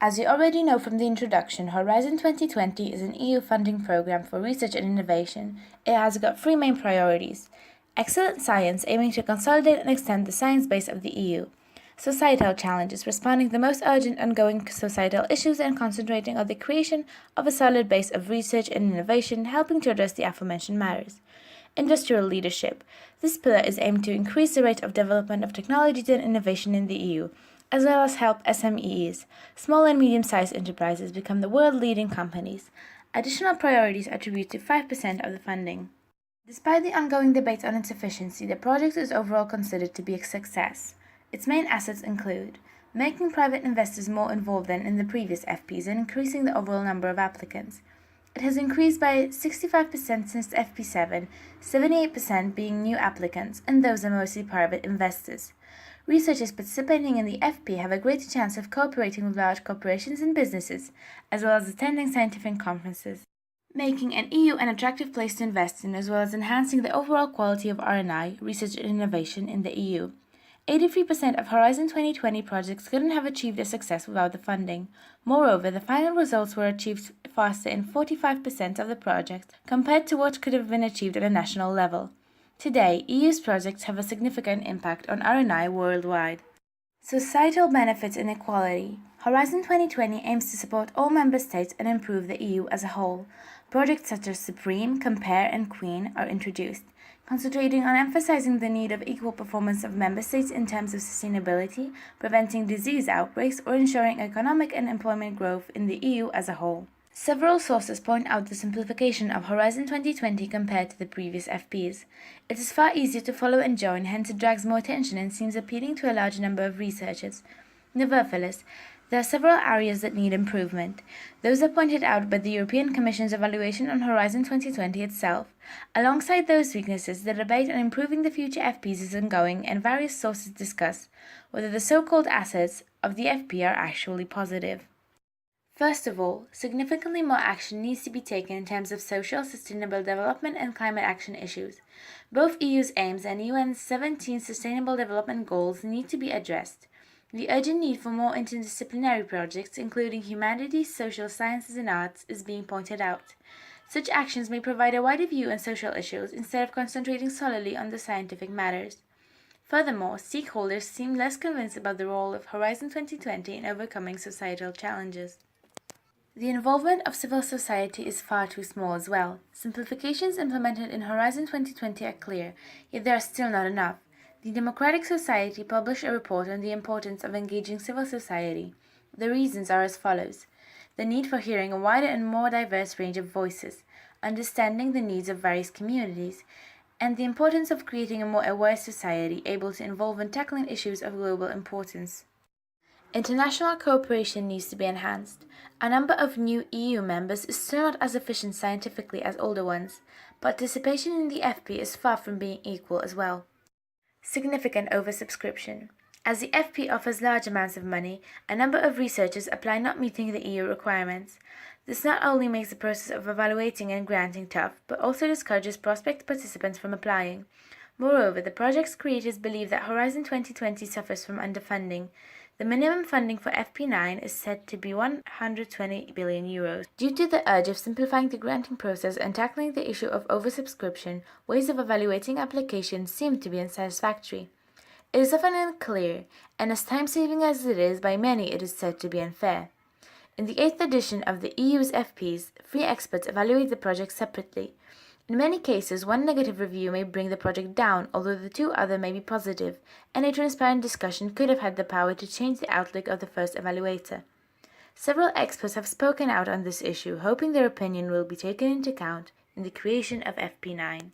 As you already know from the introduction, Horizon 2020 is an EU funding program for research and innovation. It has got three main priorities: excellent science, aiming to consolidate and extend the science base of the EU; societal challenges, responding to the most urgent ongoing societal issues and concentrating on the creation of a solid base of research and innovation, helping to address the aforementioned matters; industrial leadership. This pillar is aimed to increase the rate of development of technologies and innovation in the EU, as well as help SMEs, small and medium-sized enterprises, become the world-leading companies. Additional priorities attribute to 5% of the funding. Despite the ongoing debate on its efficiency, the project is overall considered to be a success. Its main assets include making private investors more involved than in the previous FPs and increasing the overall number of applicants. It has increased by 65% since FP7, 78% being new applicants, and those are mostly private investors. Researchers participating in the FP have a greater chance of cooperating with large corporations and businesses, as well as attending scientific conferences, making an EU an attractive place to invest in, as well as enhancing the overall quality of R&I, research and innovation, in the EU. 83% of Horizon 2020 projects couldn't have achieved a success without the funding. Moreover, the final results were achieved faster in 45% of the projects compared to what could have been achieved at a national level. Today, EU's projects have a significant impact on R&I worldwide. Societal benefits and equality. Horizon 2020 aims to support all member states and improve the EU as a whole. Projects such as Supreme, Compare, and Queen are introduced, concentrating on emphasizing the need of equal performance of member states in terms of sustainability, preventing disease outbreaks, or ensuring economic and employment growth in the EU as a whole. Several sources point out the simplification of Horizon 2020 compared to the previous FPs. It is far easier to follow and join, hence it drags more attention and seems appealing to a larger number of researchers. Nevertheless, there are several areas that need improvement. Those are pointed out by the European Commission's evaluation on Horizon 2020 itself. Alongside those weaknesses, the debate on improving the future FPs is ongoing, and various sources discuss whether the so-called assets of the FP are actually positive. First of all, significantly more action needs to be taken in terms of social, sustainable development and climate action issues. Both EU's aims and UN's 17 Sustainable Development Goals need to be addressed. The urgent need for more interdisciplinary projects, including humanities, social sciences, and arts, is being pointed out. Such actions may provide a wider view on social issues instead of concentrating solely on the scientific matters. Furthermore, stakeholders seem less convinced about the role of Horizon 2020 in overcoming societal challenges. The involvement of civil society is far too small as well. Simplifications implemented in Horizon 2020 are clear, yet they are still not enough. The Democratic Society published a report on the importance of engaging civil society. The reasons are as follows: the need for hearing a wider and more diverse range of voices, understanding the needs of various communities, and the importance of creating a more aware society able to involve in tackling issues of global importance. International cooperation needs to be enhanced. A number of new EU members is still not as efficient scientifically as older ones. Participation in the FP is far from being equal as well. Significant oversubscription. As the FP offers large amounts of money, a number of researchers apply not meeting the EU requirements. This not only makes the process of evaluating and granting tough, but also discourages prospective participants from applying. Moreover, the project's creators believe that Horizon 2020 suffers from underfunding. The minimum funding for FP9 is said to be 120 billion euros. Due to the urge of simplifying the granting process and tackling the issue of oversubscription, ways of evaluating applications seem to be unsatisfactory. It is often unclear, and as time-saving as it is, by many it is said to be unfair. In the 8th edition of the EU's FPs, 3 experts evaluate the project separately. In many cases, one negative review may bring the project down, although the 2 other may be positive, and a transparent discussion could have had the power to change the outlook of the first evaluator. Several experts have spoken out on this issue, hoping their opinion will be taken into account in the creation of FP9.